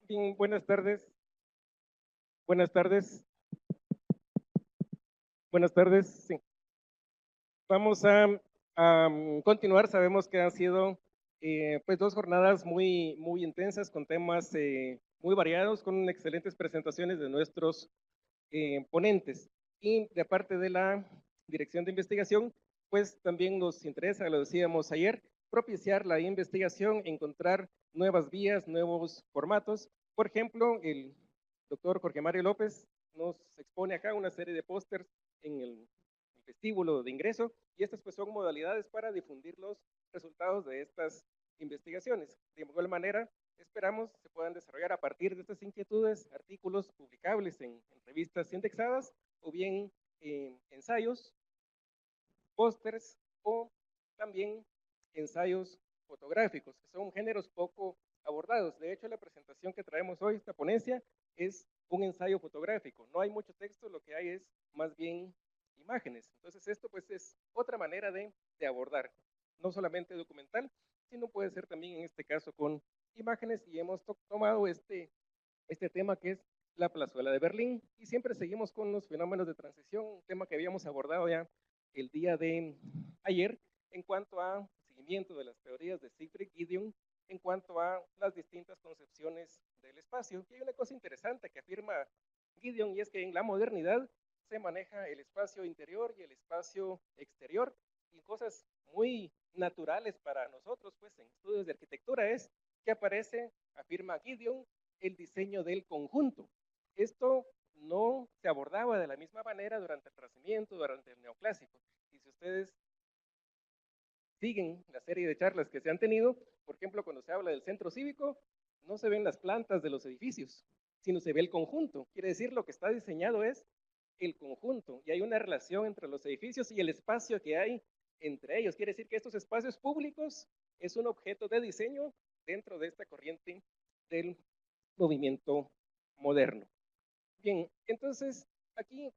Bien, buenas tardes. Buenas tardes. Buenas tardes. Sí. Vamos a continuar. Sabemos que han sido pues dos jornadas muy intensas con temas muy variados, con excelentes presentaciones de nuestros ponentes. Y de parte de la Dirección de Investigación, pues también nos interesa, lo decíamos ayer, propiciar la investigación, encontrar nuevas vías, nuevos formatos. Por ejemplo, el doctor Jorge Mario López nos expone acá una serie de pósters en el vestíbulo de ingreso, y estas pues son modalidades para difundir los resultados de estas investigaciones. De igual manera, esperamos se puedan desarrollar a partir de estas inquietudes artículos publicables en revistas indexadas o bien ensayos, pósters o también ensayos fotográficos, que son géneros poco abordados. De hecho, la presentación que traemos hoy, esta ponencia, es un ensayo fotográfico. No hay mucho texto, lo que hay es más bien imágenes. Entonces, esto pues es otra manera de abordar, no solamente documental, sino puede ser también en este caso con imágenes, y hemos tomado este tema que es la plazuela de Berlín, y siempre seguimos con los fenómenos de transición, un tema que habíamos abordado ya el día de ayer en cuanto a seguimiento de las teorías de Siegfried Gideon en cuanto a las distintas concepciones del espacio. Y hay una cosa interesante que afirma Gideon, y es que en la modernidad se maneja el espacio interior y el espacio exterior, y cosas muy naturales para nosotros, pues en estudios de arquitectura, es que aparece, afirma Gideon, el diseño del conjunto. Esto no se abordaba de la misma manera durante el Renacimiento, durante el Neoclásico. Y si ustedes siguen la serie de charlas que se han tenido, por ejemplo, cuando se habla del centro cívico, no se ven las plantas de los edificios, sino se ve el conjunto. Quiere decir, lo que está diseñado es el conjunto, y hay una relación entre los edificios y el espacio que hay entre ellos. Quiere decir que estos espacios públicos es un objeto de diseño dentro de esta corriente del movimiento moderno. Bien, entonces aquí,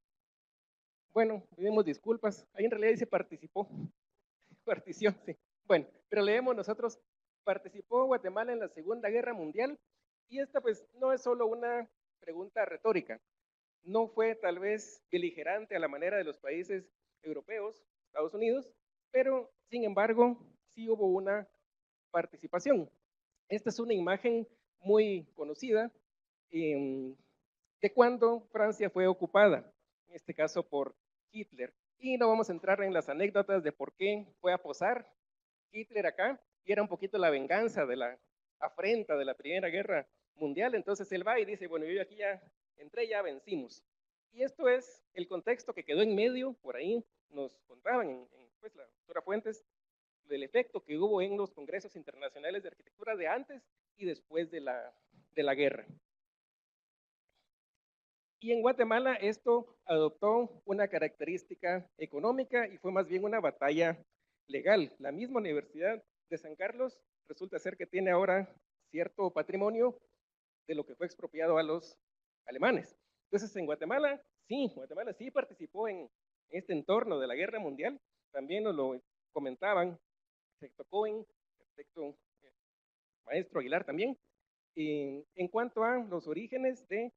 bueno, pedimos disculpas, ahí en realidad dice participó, partición, sí. Bueno, pero leemos nosotros, participó Guatemala en la Segunda Guerra Mundial, y esta pues no es solo una pregunta retórica, no fue tal vez beligerante a la manera de los países europeos, Estados Unidos, pero sin embargo sí hubo una participación. Esta es una imagen muy conocida eh, de cuando Francia fue ocupada, en este caso por Hitler. Y no vamos a entrar en las anécdotas de por qué fue a posar Hitler acá, y era un poquito la venganza de la afrenta de la Primera Guerra Mundial. Entonces él va y dice, bueno, yo aquí ya entré, ya vencimos. Y esto es el contexto que quedó en medio, por ahí nos contaban pues, la doctora Fuentes, del efecto que hubo en los congresos internacionales de arquitectura de antes y después de la guerra. Y en Guatemala esto adoptó una característica económica y fue más bien una batalla legal. La misma Universidad de San Carlos resulta ser que tiene ahora cierto patrimonio de lo que fue expropiado a los alemanes. Entonces en Guatemala sí participó en este entorno de la guerra mundial. También nos lo comentaban arquitecto Cohen, arquitecto maestro Aguilar también, en cuanto a los orígenes de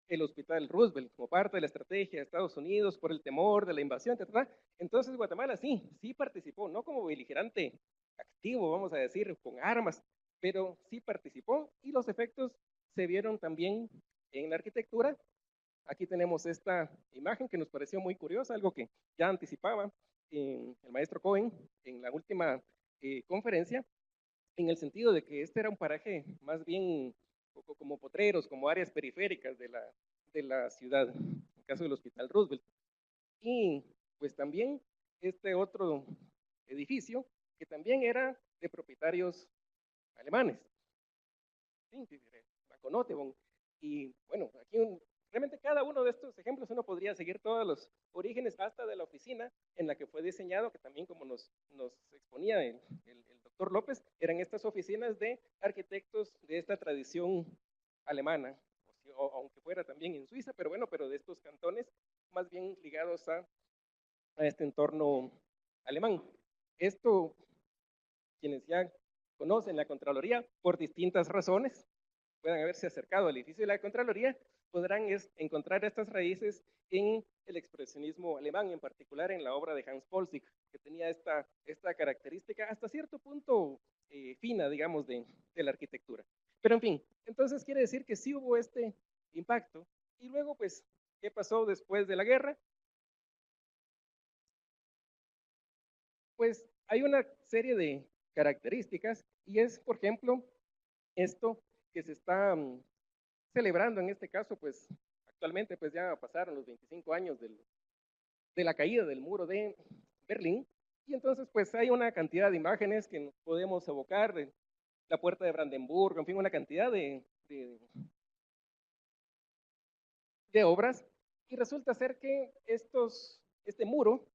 el Hospital Roosevelt como parte de la estrategia de Estados Unidos por el temor de la invasión, etc. Entonces Guatemala sí participó, no como beligerante activo, vamos a decir, con armas, pero sí participó, y los efectos se vieron también en la arquitectura. Aquí tenemos esta imagen que nos pareció muy curiosa, algo que ya anticipaba el maestro Cohen en la última conferencia, en el sentido de que este era un paraje más bien como potreros, como áreas periféricas de la ciudad, en el caso del Hospital Roosevelt. Y pues también este otro edificio, que también era de propietarios alemanes, sí, Baconotebon. Y bueno, aquí realmente cada uno de estos ejemplos uno podría seguir todos los orígenes hasta de la oficina en la que fue diseñado, que también como nos exponía el doctor López, eran estas oficinas de arquitectos de esta tradición alemana, aunque fuera también en Suiza, pero bueno, pero de estos cantones más bien ligados a este entorno alemán. Esto, quienes ya conocen la Contraloría, por distintas razones, puedan haberse acercado al edificio de la Contraloría, podrán encontrar estas raíces en el expresionismo alemán, en particular en la obra de Hans Poelzig, que tenía esta característica hasta cierto punto fina, digamos, de la arquitectura. Pero en fin, entonces quiere decir que sí hubo este impacto. Y luego, pues, ¿qué pasó después de la guerra? Pues hay una serie de características y es, por ejemplo, esto que se está celebrando en este caso, pues actualmente pues ya pasaron los 25 años de la caída del muro de Berlín y entonces pues hay una cantidad de imágenes que nos podemos evocar, de la puerta de Brandenburgo, en fin, una cantidad de obras y resulta ser que este muro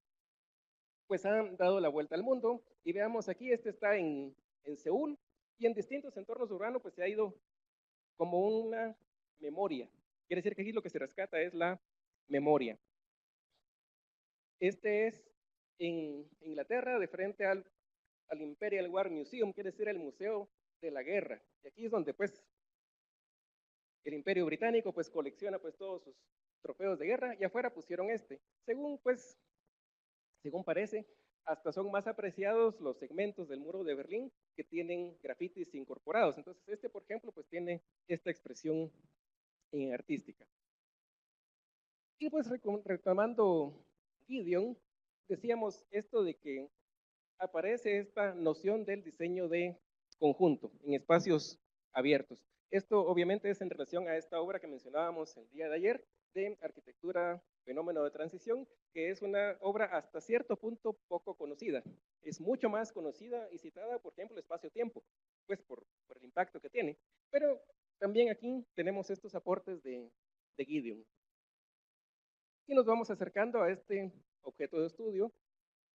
pues han dado la vuelta al mundo y veamos aquí, este está en Seúl y en distintos entornos urbanos pues se ha ido como una memoria. Quiere decir que aquí lo que se rescata es la memoria. Este es en Inglaterra, de frente al Imperial War Museum, quiere decir el Museo de la Guerra. Y aquí es donde pues el Imperio Británico pues colecciona pues todos sus trofeos de guerra y afuera pusieron este. Según parece, hasta son más apreciados los segmentos del muro de Berlín que tienen grafitis incorporados. Entonces este, por ejemplo, pues tiene esta expresión artística. Y pues retomando Gideon, decíamos esto de que aparece esta noción del diseño de conjunto en espacios abiertos. Esto obviamente es en relación a esta obra que mencionábamos el día de ayer de arquitectura fenómeno de transición, que es una obra hasta cierto punto poco conocida. Es mucho más conocida y citada, por ejemplo, espacio-tiempo, pues por el impacto que tiene. Pero también aquí tenemos estos aportes de Gideon. Y nos vamos acercando a este objeto de estudio,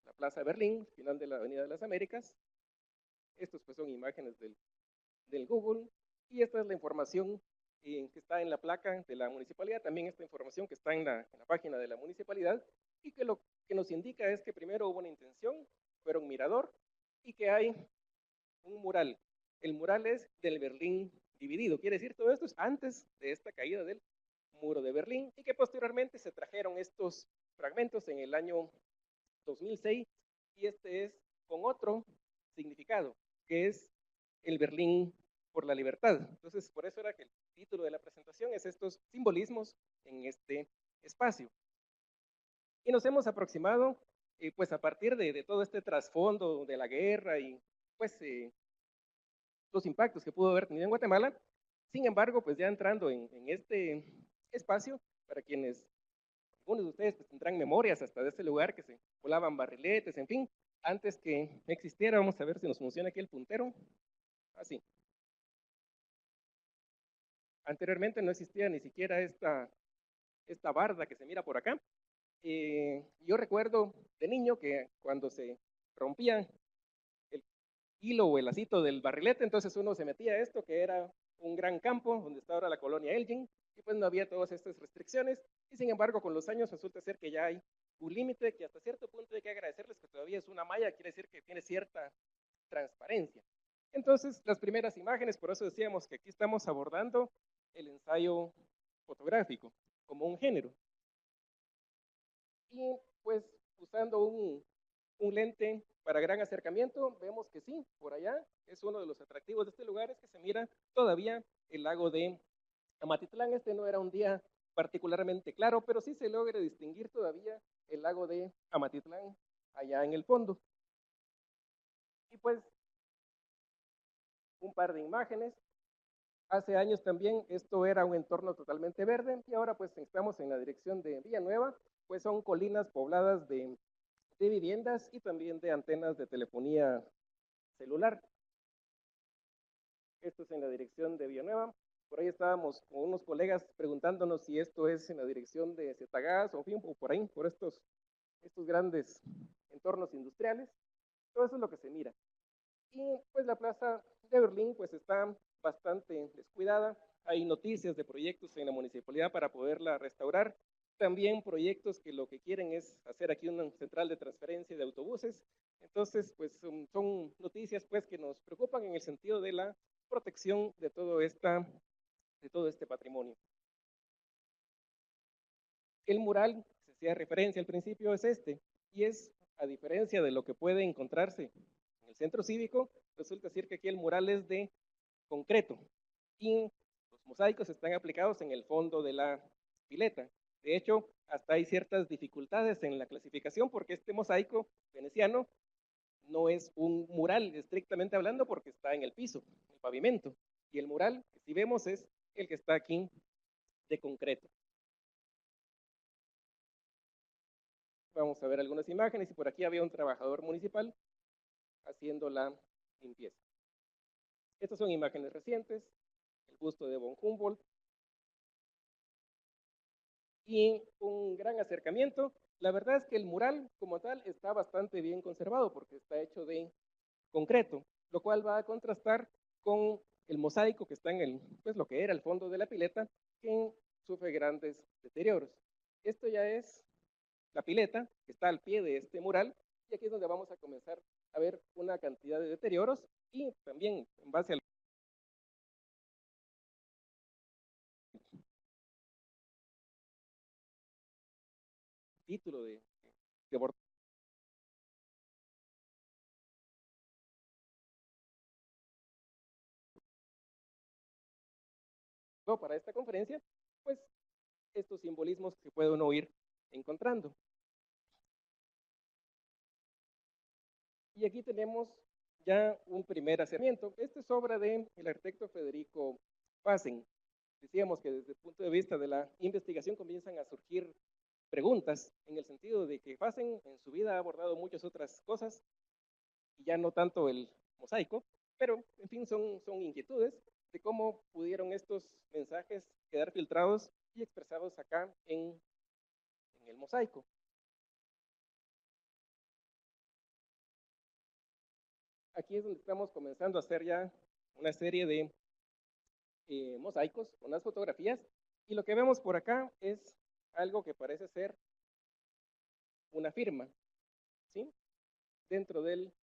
la Plaza de Berlín, final de la Avenida de las Américas. Estos pues son imágenes del Google y esta es la información que está en la placa de la municipalidad, también esta información que está en la página de la municipalidad y que lo que nos indica es que primero hubo una intención, fuera un mirador y que hay un mural. El mural es del Berlín dividido, quiere decir todo esto es antes de esta caída del muro de Berlín y que posteriormente se trajeron estos fragmentos en el año 2006 y este es con otro significado, que es el Berlín por la libertad. Entonces, por eso era que el título de la presentación es estos simbolismos en este espacio. Y nos hemos aproximado, pues a partir de todo este trasfondo de la guerra y pues los impactos que pudo haber tenido en Guatemala. Sin embargo, pues ya entrando en este espacio, para quienes, algunos de ustedes pues tendrán memorias hasta de este lugar que se volaban barriletes, en fin, antes que existiera, vamos a ver si nos funciona aquí el puntero, así. Anteriormente no existía ni siquiera esta barda que se mira por acá. Yo recuerdo de niño que cuando se rompía el hilo o el lacito del barrilete, entonces uno se metía a esto, que era un gran campo donde está ahora la colonia Elgin, y pues no había todas estas restricciones, y sin embargo con los años resulta ser que ya hay un límite que hasta cierto punto hay que agradecerles que todavía es una malla, quiere decir que tiene cierta transparencia. Entonces, las primeras imágenes, por eso decíamos que aquí estamos abordando el ensayo fotográfico como un género. Y pues usando un lente para gran acercamiento, vemos que sí, por allá es uno de los atractivos de este lugar, es que se mira todavía el lago de Amatitlán. Este no era un día particularmente claro, pero sí se logra distinguir todavía el lago de Amatitlán allá en el fondo. Y pues un par de imágenes. Hace años también esto era un entorno totalmente verde y ahora pues estamos en la dirección de Villanueva, pues son colinas pobladas de viviendas y también de antenas de telefonía celular. Esto es en la dirección de Villanueva. Por ahí estábamos con unos colegas preguntándonos si esto es en la dirección de Zetagas o, fin, o por ahí, por estos grandes entornos industriales. Todo eso es lo que se mira. Y pues la plaza de Berlín pues está bastante descuidada. Hay noticias de proyectos en la municipalidad para poderla restaurar. También proyectos que lo que quieren es hacer aquí una central de transferencia de autobuses. Entonces, pues son noticias pues que nos preocupan en el sentido de la protección de toda esta de todo este patrimonio. El mural, que se hacía referencia al principio, es este, y es, a diferencia de lo que puede encontrarse en el centro cívico, resulta decir que aquí el mural es de concreto y los mosaicos están aplicados en el fondo de la pileta. De hecho, hasta hay ciertas dificultades en la clasificación porque este mosaico veneciano no es un mural estrictamente hablando porque está en el piso, en el pavimento, y el mural que si vemos es el que está aquí de concreto. Vamos a ver algunas imágenes y por aquí había un trabajador municipal haciendo la limpieza. Estas son imágenes recientes, el busto de von Humboldt y un gran acercamiento. La verdad es que el mural como tal está bastante bien conservado porque está hecho de concreto, lo cual va a contrastar con el mosaico que está en el, pues lo que era el fondo de la pileta, que sufre grandes deterioros. Esto ya es la pileta que está al pie de este mural y aquí es donde vamos a comenzar a ver una cantidad de deterioros y también en base al título de para esta conferencia, pues estos simbolismos que puede uno ir encontrando. Y aquí tenemos ya un primer acercamiento. Esta es obra del arquitecto Federico Fassen. Decíamos que desde el punto de vista de la investigación comienzan a surgir preguntas en el sentido de que Fassen en su vida ha abordado muchas otras cosas y ya no tanto el mosaico, pero en fin son inquietudes de cómo pudieron estos mensajes quedar filtrados y expresados acá en el mosaico. Aquí es donde estamos comenzando a hacer ya una serie de mosaicos con las fotografías y lo que vemos por acá es algo que parece ser una firma, ¿sí? Dentro del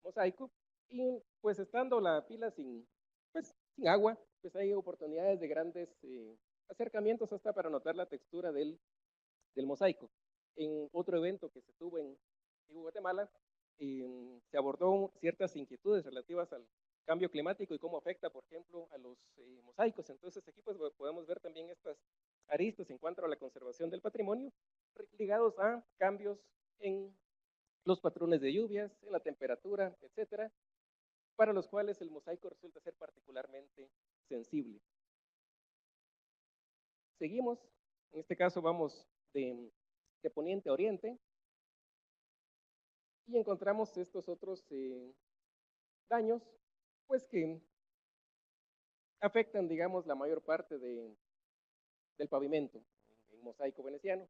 mosaico y pues estando la pila pues, sin agua, pues hay oportunidades de grandes acercamientos hasta para notar la textura del mosaico. En otro evento que se tuvo en Guatemala, se abordó ciertas inquietudes relativas al cambio climático y cómo afecta, por ejemplo, a los mosaicos. Entonces aquí pues podemos ver también estas aristas en cuanto a la conservación del patrimonio ligados a cambios en los patrones de lluvias, en la temperatura, etcétera, para los cuales el mosaico resulta ser particularmente sensible. Seguimos, en este caso vamos de poniente a oriente y encontramos estos otros daños, pues que afectan, digamos, la mayor parte del pavimento en mosaico veneciano.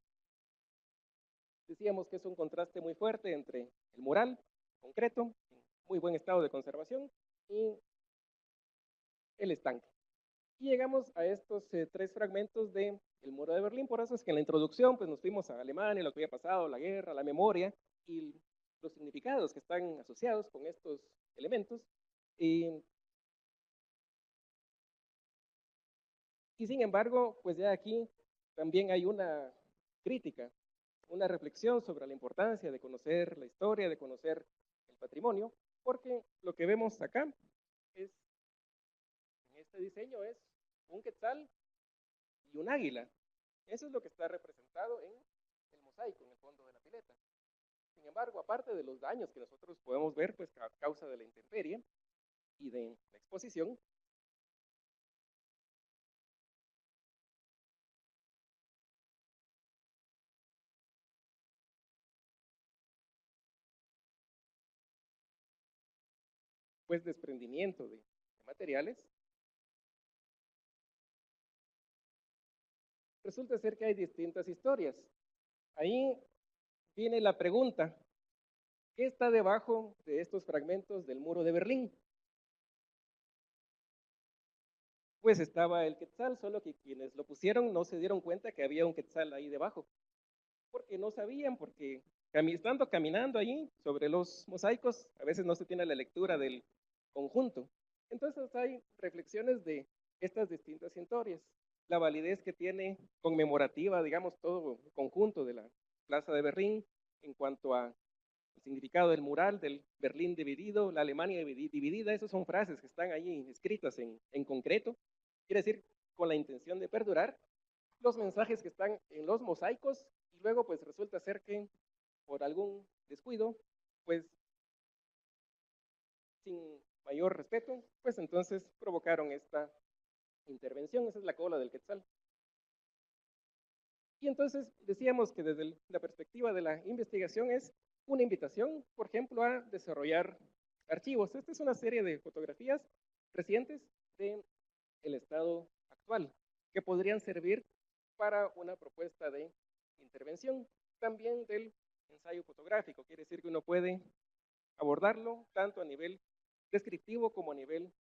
Decíamos que es un contraste muy fuerte entre el mural, concreto, en muy buen estado de conservación, y el estanque. Y llegamos a estos tres fragmentos del muro de Berlín, por eso es que en la introducción pues nos fuimos a Alemania, lo que había pasado, la guerra, la memoria y los significados que están asociados con estos elementos. Y sin embargo, pues ya aquí también hay una crítica, una reflexión sobre la importancia de conocer la historia, de conocer el patrimonio, porque lo que vemos acá es, en este diseño es un quetzal y un águila. Eso es lo que está representado en el mosaico, en el fondo de la pileta. Sin embargo, aparte de los daños que nosotros podemos ver, pues a causa de la intemperie y de la exposición, pues desprendimiento de materiales, resulta ser que hay distintas historias. Ahí viene la pregunta, ¿qué está debajo de estos fragmentos del muro de Berlín? Pues estaba el quetzal, solo que quienes lo pusieron no se dieron cuenta que había un quetzal ahí debajo, porque no sabían, porque estando caminando ahí sobre los mosaicos, a veces no se tiene la lectura del conjunto. Entonces hay reflexiones de estas distintas historias, la validez que tiene conmemorativa, digamos, todo el conjunto de la Plaza de Berlín en cuanto a el significado del mural, del Berlín dividido, la Alemania dividida, esas son frases que están ahí escritas en concreto, quiere decir, con la intención de perdurar, los mensajes que están en los mosaicos, y luego pues resulta ser que por algún descuido, pues sin mayor respeto, pues entonces provocaron esta intervención, esa es la cola del Quetzal. Y entonces decíamos que desde la perspectiva de la investigación es una invitación, por ejemplo, a desarrollar archivos. Esta es una serie de fotografías recientes del estado actual que podrían servir para una propuesta de intervención. También del ensayo fotográfico, quiere decir que uno puede abordarlo tanto a nivel descriptivo como a nivel